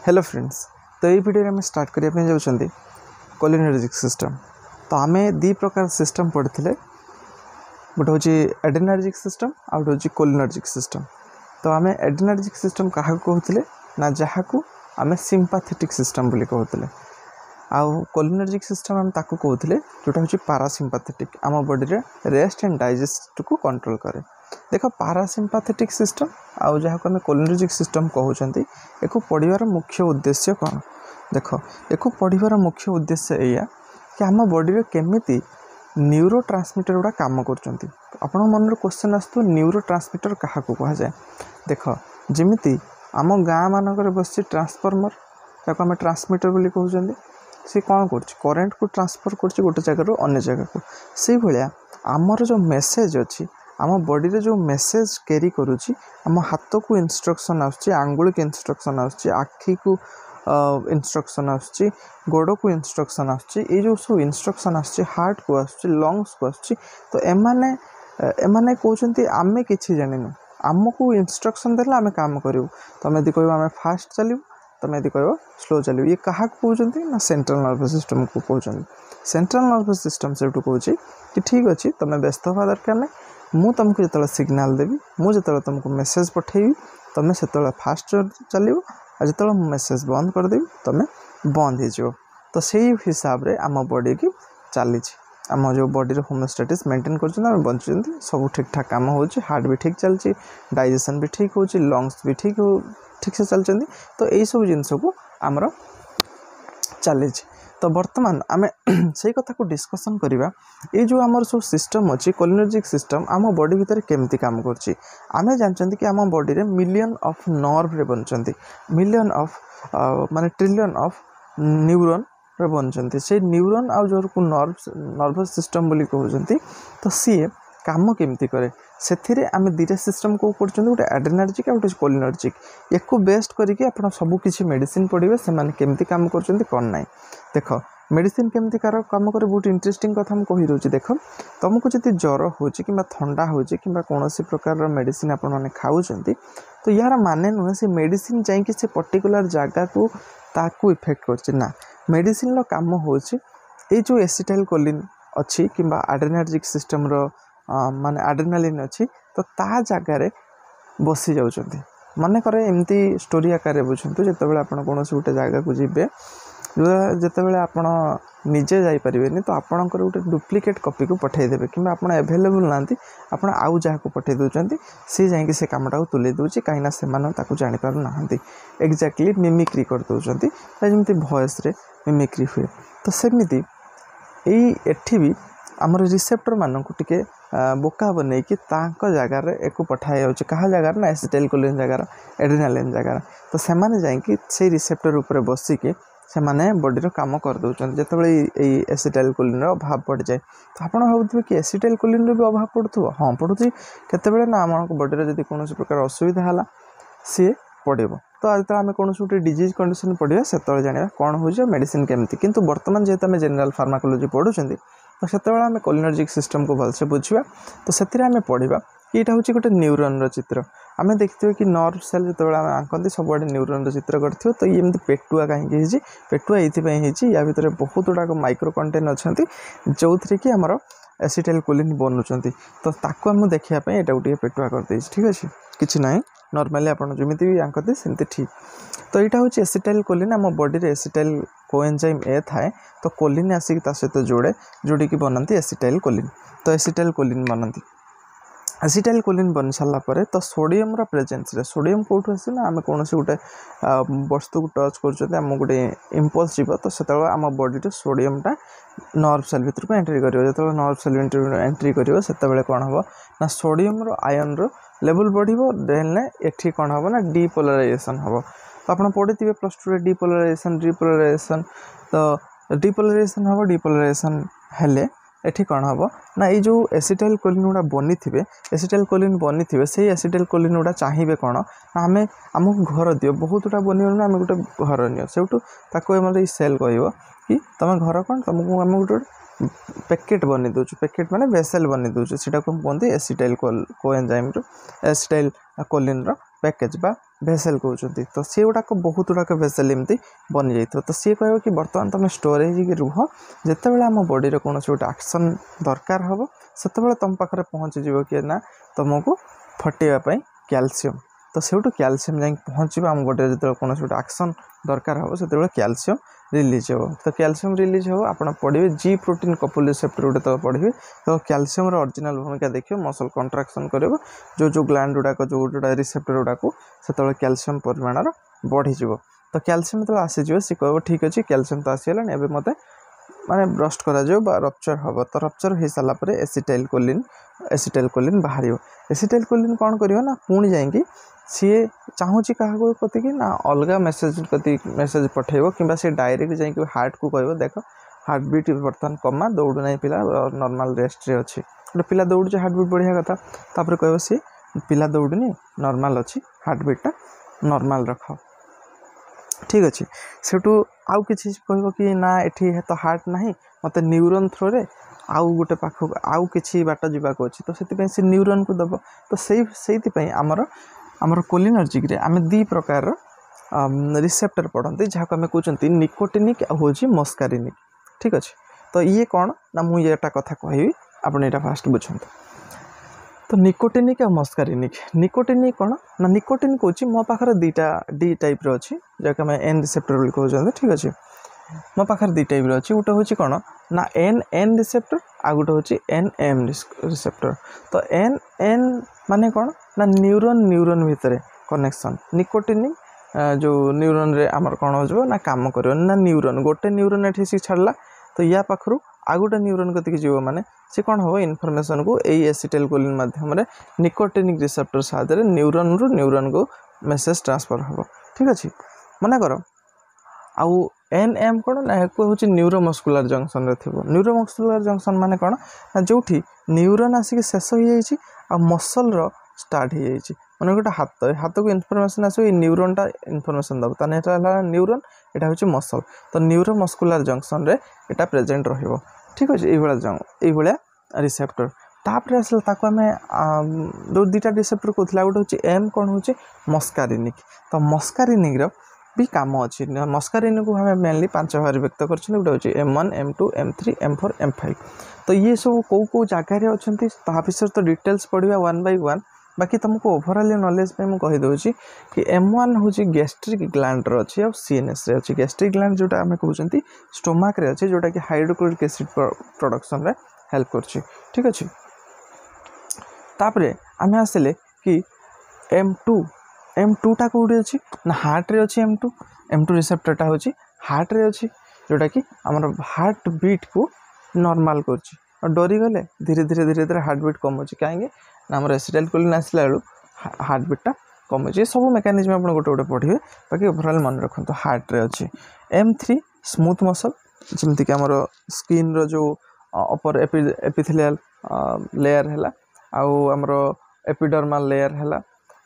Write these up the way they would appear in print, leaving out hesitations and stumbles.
Hello friends. तो ये video में स्टार्ट करने जाऊँगी कोलिनर्जिक सिस्टम। तो आम दी प्रकार सिस्टम पढ़ते गोटे हूँ एड्रेनर्जिक सिस्टम आउ गोटे हूँ कोलिनर्जिक सिस्टम। तो आम एड्रेनर्जिक सिस्टम क्या कहते ना जहाँ को आम सिंपाथेटिक सिस्टम बोली कहते आउ कोलिनर्जिक सिस्टम आम ताकू कहते जोटा हूँ पारासिम्पाथेटिक आम बॉडी रे रेस्ट एंड डाइजेस्ट को कंट्रोल करे। देख पारासिम्पाथेटिक सिस्टम आउ जहाँ को आम कोलिनर्जिक सिस्टम कहते एक पढ़ार मुख्य उद्देश्य कौन देख एक पढ़ार मुख्य उद्देश्य या कि आम बॉडी रे केमिति न्यूरो ट्रांसमिटर गुड़ा काम कर। आपण मन क्वेश्चन आसतु न्यूरो ट्रांसमिटर क्या कह जाए। देख जमीती आम गाँ मानक बस ट्रांसफॉर्मर ताको आम ट्रांसमिटर बोली कहते सी कौन करेन्ट को ट्रांसफर कर गोटे जगह अन्य जगह को से भाया आमर जो मेसेज अच्छी आम बॉडी रे जो मेसेज कैरी करुच्ची आम हाथ को इंस्ट्रक्शन आंगुल को इंस्ट्रक्शन आखि को इंस्ट्रक्शन गोड़ को इंस्ट्रक्शन ये जो सब इंस्ट्रक्शन हार्ट को लंग्स को तो एमाने कहते आमे किछि जानिनु आमको इंस्ट्रक्शन देला आमे काम करूँ। तुम यदि कह आम फास्ट चलू तुम यदि कह स्लो चलू ये क्या कहते ना सेंट्रल नर्वस सिस्टम को कहते। सेंट्रल नर्वस सिस्टम से कहूँ कि ठीक अच्छे तुम व्यस्त हवा दरकार नहीं मु तुमको जो सिग्नाल देवी मुझे तुमको मेसेज पठेबी तुम से फास्ट चलो और जो मेसेज बंद करदेवी तुम बंद हो। तो से हिसाब रे आम बॉडी की चली आम जो बॉडी होमोस्टेटिस मेंटेन कर बचुं सब ठीक ठाक काम हो हार्ट भी ठीक चलती डाइजेशन भी ठीक हो लंग्स भी ठीक से चलते। तो यही सब जिनस को आमर चली। तो बर्तमान आम से कथा को डिस्कसन करवा ये जो आमर सब सिस्टम अच्छी कोलिनर्जिक सिस्टम आम बॉडी भितर केमती काम कर। आम जानते कि आम बॉडी रे मिलियन ऑफ नर्व रे बनचंती मिलियन ऑफ माने ट्रिलियन ऑफ न्यूरॉन रे बनचंती से न्यूरॉन आ जो को नर्वस सिस्टम बोली कहते। तो सी काम केमती करे से आम दीटा सिस्टम को गोटे एड्रेनर्जिक गोटे कोलिनर्जिक एक बेस्ट करके आप सबकि मेडिसिन पढ़े से केमती काम कर कौन ना। देख मेडिसिन केमती काम करे बहुत इंटरेस्टिंग कथा मुझे कही दूसरी। देख तुमको जब ज्वर हो कि थंडा हो कि कौन प्रकार मेडिसिन आप खाऊँ तो यार माने नुहे से मेडिसिन जाकि से पर्टिकुलर जगह को ताकू इफेक्ट कर मेडिसिन रो काम हो जो एसिटाइल कोलिन अच्छी कि एड्रेनर्जिक सिस्टम रो माने एड्रेनालिन अच्छी तो ता जगार बसी जाउछंती मन करे एमती स्टोरी आकार बुझंतु जितेबाला आप कौन गोटे जगह को जीवे जितेबाला आप निजे जापरेनि तो आपणकर गोटे डुप्लिकेट कॉपी को पठेदेवे कि आप एभेलेबल ना आप आउ जहाँ को पठे दौरान सी जा कामटा को तुले दूसरी कहीं से जापर ना एक्जाक्टली मिमिक्री कर दौरान जमी भॉइस रे मिमिक्री हुए। तो सेमती एठी भी आमर रिसेप्टर मानक टिके बोका बन कि जगार एक पठाई जाऊँच क्या जगार ना एसिटाइल कोलिन जगार एड्रेनालिन जगार तो सेमाने जाइए से रिसेप्टर उपर बसिके से माने बॉडी काम कर दौरान जिते एसिटाइल कोलिन अभाव पड़ जाए। तो आप भावुए कि एसिटाइल कोलिन भी अभाव पड़ू हाँ पड़ू केतबेले ना आम बॉडी जब कौन प्रकार असुविधा है सी पड़ो। तो आज आम कौन गोटे डिजीज कंडीशन पढ़ा से जाना कौन हो मेडिसिन केमती किंतु बर्तमान जेहेतु आम जेनराल फार्माकोलॉजी पढ़ुं तो से आम कोलिनर्जिक सिस्टम को भलसे बुझा। तो से आम पढ़ा यहाँ हूँ गोटे न्यूरॉन चित्र आम देखते कि नर्व सेल जो आम आंकती सबुआड़े न्यूरॉन चित्र कर तो ये पेटुआ कहीं पेटुआ ये या भितर बहुत गुड़ाक माइक्रो कंटेन अच्छा जो थी कि आमर एसिटाइल कोलिन बनुंट तो ताकू आम देखापी यहाँ गोटे पेटुआ करदे ठीक अच्छे किसी ना नॉर्मली आप जमी भी आंकते सेमती ठीक। तो यहाँ हूँ एसिटाइल कोलिन आम बॉडी रे एसिटाइल कोएंजाइम ए थाए तो कोलिन आसिक सहित जोड़ी बनाती एसिटाइल कोलिन। तो एसिटाइल कोलिन बनाती एसिटाइल कोलिन बन सारा पर तो सोडियम प्रेजेंस रे सोडियम कौटू आस ना आम कौन गोटे वस्तु को टच कर गोटे इम्पल्स जीव तो से आम बॉडी सोडियमटा नर्व सेल भितर को एंट्री कर जो नर्व सेल एंट्री कर से कौन हम ना सोडियम आयन लेवल बढ़ो देन एठी कौन हम ना डीपोलराइजेशन हम। तो आप पढ़े थे +2 डीपोलराइजेशन तो डीपोलराइजेशन हम डीपोलराइजेशन हेले एठी कौन हम ना ये जो एसिटाइल कोलिन गुड़ा बनी थे एसिटाइल कोलिन बनी थे से एसिटाइल कोलिन गुड़ा चाहिए कौन ना आम आमको घर दियो बहुत गुड़ा बन आम गोटे घर नियो से सेल कह कि तुम घर कौन तुमको आम गोटे पैकेट बनी दूँ पैकेट माने वेसेल बनी दूँ से कहते acetyl coenzyme acetyl choline package बा भेसेल कहते तो सी गुड़ाक बहुत गुड़ाक भेसेल एमती बनी जाइए तो सी कह कि बर्तमान तुम स्टोरेज की रुह जिते बड़े आम बॉडी रे कौन गोटे एक्शन दरकार हम से तुम पाखे पहुँची जीव कि ना तुमको फटेवाई कैल्शियम तो से कैल्शियम जा पहुँच आम बॉडी जो कौन गोटे एक्शन दरकार हम से कैल्शियम रिलीज हो तो कैल्शियम रिलीज हो आप पढ़े जी प्रोटीन कपल रिसेप्टर गोटे तो पढ़े तो कैल्शियम ओरिजिनल भूमिका देखिए मसल कंट्राक्शन कर जो ग्लैंड गुड़ाक जो जोड़ा रिसेप्टर गुड़ाक से कैल्शियम परिमाण बढ़ीज तो कैल्शियम जो आसीज सी कह ठीक अच्छे कैल्शियम तो आसीगला एवं मत माने ब्रस्ट करा रप्चर हम तो रप्चर हो सारापर एसिटाइल कोलिन बाहर एसिटाइल कोलिन कौन कर ना पुणी जाकि सी चाहूँ क्या कति कि ना अलग मेसेज कति मेसेज पठेब कि सी डायरेक्ट जा हार्ट को कह देख हार्ट बीट बर्तमान कमा दौड़ू ना पिला नॉर्मल रेस्ट रे अच्छी गोटे पिला दौड़ हार्ट बीट बढ़िया कथा तापर कह सी पिला दौड़नी नॉर्मल अच्छी हार्ट बीटा नॉर्मल रख ठीक अच्छे सेठू आउ किसी कह कि ना ये तो हार्ट ना मत न्यूरन थ्रो रे आउ गोटे पाखक आउ किसी बाट जावाक अच्छी तो से न्यूरन को दब तो से आमर आमर कोलिनर्जिक रे आम दी प्रकार रिसेप्टर पढ़ते जहाँ आम कहते निकोटिनिक हूँ मस्कारिनिक ठीक अच्छे तो ये कौन ना मुझे कथा कहि आप फास्ट बुझे तो निकोटिनिक और मस्कारिनिक निकोटिनिक कौन ना निकोटिन कौच मो पाखर दीटा डी टाइप रो अच्छी जहाँ आम एन रिसेप्टर कहते ठीक अच्छे मो पाखर दी टाइप अच्छी गोटे हूँ कौन ना एन रिसेप्टर आ गोटे हूँ एन एम रिसेप्टर तो एन माने कौन ना न्यूरन भितर कनेक्शन निकोटिनिक जो न्यूरन रे आमर कौन हो ना काम कर ना न्यूरन गोटे न्यूरन ये छाड़ा तो या पाखु आउ गोटे न्यूरन कतिक जीव माने सी कौन हम इनफॉरमेशन को यही एसिटाइल कोलिन माध्यम निकोटिनिक रिसेप्टर साहाय्य न्यूरन रु न्यूरन को मेसेज ट्रांसफर हम ठीक अच्छे मन कर आउ एन एम कौन ना एक हूँ न्यूरोमस्कुलर जंक्शन थी न्यूरोमस्कुलर जंक्शन माने कौन ना जो न्यूरन आसिक शेष हो जाए मसल स्टार्ट हो जाए मैंने गोटे हाथ को इनफॉरमेशन आस न्यूरन टा इनफॉरमेशन दब ताने न्यूरन यहाँ हूँ मसल तो न्यूरोमस्कुलर जंक्शन रे एटा प्रेजेंट रहिबो ठीक अच्छे ये रिसेप्टर तापर आसला आम जो दुटा रिसेप्टर कहला गोटे हूँ एम कौन हूँ मस्कारिनिक तो मस्कारिनिक भी काम अच्छी मस्कारिनिक को हमें मेनली 5 भाग व्यक्त कर गोटे हूँ M1 M2 M3 M4 M5 तो ये सब कौ जगार अच्छा विषय तो डिटेल्स पढ़ा 1 by 1 बाकी तुमको ओवरऑल नॉलेज पे मुझे कहीदे कि M1 हूँ गैस्ट्रिक ग्लैंड अच्छी और CNS रे अच्छी गैस्ट्रिक ग्लैंड जोटा आम कहते स्टोमाक रे अच्छी जोटा कि हाइड्रोक्लोरिक एसिड प्रोडक्शन रे हेल्प कर ठीक अच्छे तापरे आम आसिले कि M2 टा कौटी अच्छी ना हार्ट रे अच्छी M2 रिसेप्टरटा हूँ हार्ट रे अच्छी जोटा कि आमर हार्ट बीट को नॉर्मल कर डरी गले धीरे धीरे हार्ट बीट कम कहीं आम एसिटाइल कोलिन आसला बेलू हार्ट बीटा कम सब मेकानिज्म आप गोटे गोटे पढ़े बाकी ओवरऑल मन रखु हार्ट रे अच्छी M3 स्मूथ मसल जमीक आमर स्किन रो जो अपर एपिथेलियल लेयर है आउ आमर एपिडर्माल लेयर है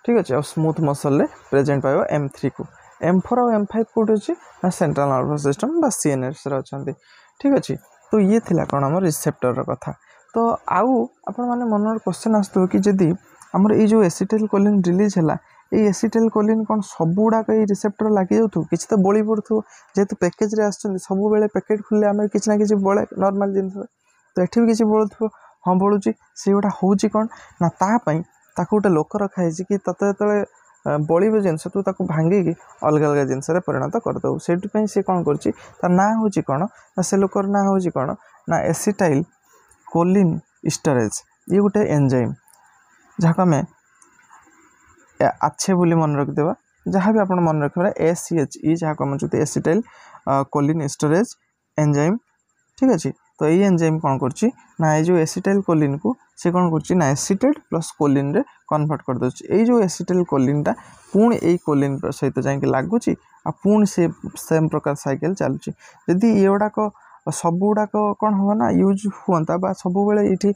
ठीक अच्छे और स्मूथ मसल रे प्रेजेंट पाइबा M3 को M4 और M5 कौटे अच्छे ना सेंट्रल नर्वस सिस्टम बा CNS रे अच्छा ठीक अच्छे तो ये थिला कौन आम रिसेप्टर कथा तो आउ आपण मैंने मन क्वेश्चन आसो कि जदि आमर ये जो एसिटाइल कोलिन रिलीज है ये एसिटाइल कोलिन कौन सब गुड़ाक ये रिसेप्टर लगी जाऊ किसी तो बड़ी पड़ू जेहेतु पैकेज रे आसुच्चंदी सब बेले पैकेट खुले आम किसी ना कि बड़े नॉर्मल जिन तो ये भी किसी बड़ू हाँ बड़ुची से गोटा हूँ कौन ना तापाई ताको गोटे लोक रखाई कि तत जो बड़ो जिनस तू ताको भांगिकी अलग अलग जिनस परिणत करदेव से सी कौन कर ना हूँ कौन ना से लोकर ना हूँ कौन ना एसिटाइल कोलिन स्टोरेज ये गोटे एंजाइम जहाँ आम आछे बोली मन रखिदेवा जहाँ भी आप मन रखिए ACHE जहाँ आम जो एसिटाइल कोलिन स्टोरेज एंजाइम ठीक अच्छे तो ये एंजाइम कौन कर ना ये जो एसिटाइल कोलिन को से कौन कर ना एसिटेट प्लस कोलिन रे कन्वर्ट कर दे ये जो एसिटाइल कोलिनटा पुणी यही कोलिन सहित जाकि लगुच पुणी से सेम प्रकार साइकेल चलुची जदि ये गुड़ाक सब गुड़ाक कौन हम ना यूज हुआ सब बेले ये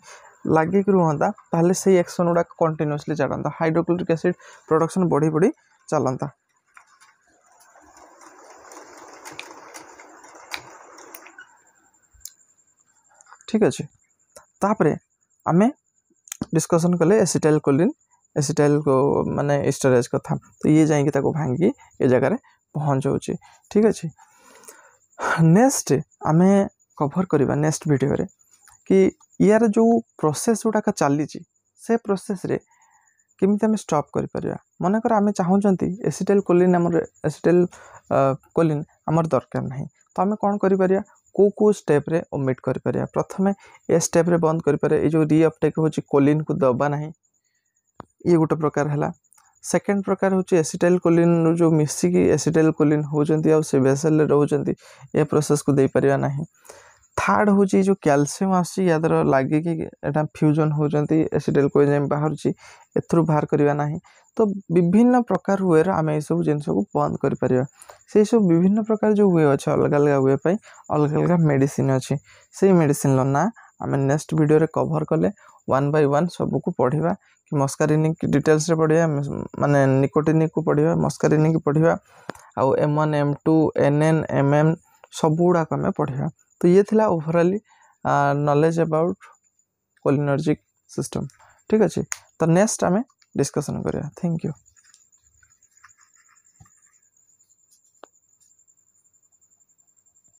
लगिक रुहता ताहले से एक्शन गुड़ाक कंटिन्यूअसली चलता हाइड्रोक्लोरिक एसिड प्रोडक्शन बढ़ी बढ़ी चलता ठीक अच्छे तापरे आमे डिस्कशन कले एसिटाइल कोलिन एसिटाइल को माने स्टोरेज कथा तो ये जाइए ताको भांगी ये जगह पहुँचाऊँ ठीक अच्छे। नेक्स्ट आमे कवर करवा नेक्स्ट वीडियो रे कि यार जो प्रोसेस गुड़ाक चली से प्रोसेस रे केमिति आमे स्टॉप करि परिया मनकर आमे चाहूचंती एसिटाइल कोलिन हमर एसिटाइल कोलिन हमर दरकार नहीं तो आमे कोन करि परिया को स्टेप रे ओमिट करि परिया प्रथमे ए स्टेप रे बंद करि परिया ए जो रीअपटेक होची कोलिन को दबा नहीं ये गोटे प्रकार है। सेकेंड प्रकार हूँ एसिटाइल कोलिन जो मिसिकी एसिटाइल कोलिन होती आ से वेसल रोचंती ये प्रोसेस को दे परिया नहीं। थर्ड हूँ जो कैल्शियम आसी यादर लगे कि एटा फ्यूजन होती एसिटाइल कोएंजाइम बाहर एथरू बाहर करवा नहीं तो विभिन्न प्रकार हुए आम ये सब जिन को बंद कर से सब विभिन्न प्रकार जो हुए अच्छे अलग अलग हुए अलग अलग मेडिसिन अच्छी से मेडिसिन ना आम नेक्स्ट वीडियो रे कवर कले 1 by 1 सबको पढ़ा कि मस्कारिनिक डिटेल्स रे पढ़ा माने निकोटिनिक को पढ़ा मस्कारिनिक पढ़ा आउ M1 M2 NN MM सब गुड़ाक आम पढ़ा तो ये थिला ओवरऑली नॉलेज अबाउट कोलिनर्जिक सिस्टम ठीक अच्छे। तो नेक्स्ट आम डिस्कशन करिया। Thank you.